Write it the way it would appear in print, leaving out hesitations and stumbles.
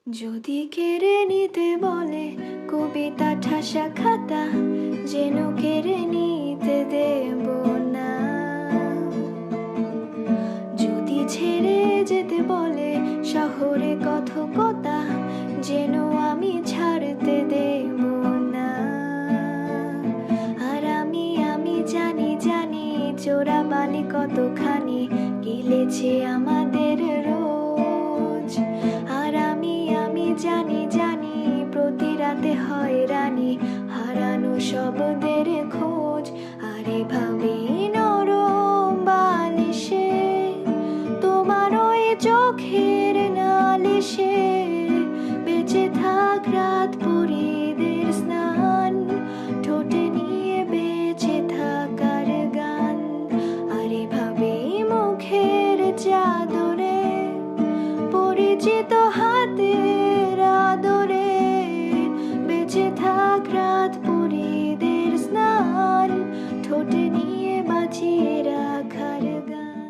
যদি কেড়ে নিতে বলে কবিতা ঠাসা খাতা, যেন কেড়ে নিতে দেব না। যদি ছেড়ে যেতে বলে শহরে কথকতা, যেন আমি ছাড়তে দেব না। আর আমি জানি জানি চোরাবালি কতখানি গিলেছে আমাদের রোজ। আর আমি জানি জানি প্রতি রাতে হয়রানি, হারানো শব্দের খোঁজ। আর এভাবে নরম বালিশে তোমার ওই চোখের নালিশে বেঁচে থাক রাত পরীদের স্নান, ঠোঁটে নিয়ে বেঁচে থাকার গান। আর এভাবে মুখের চাদরে পরিচিত হাতের আদরে বেঁচে থাক রাত পরীদের স্নান, ঠোঁটে নিয়ে বাঁচিয়ে রাখার গান।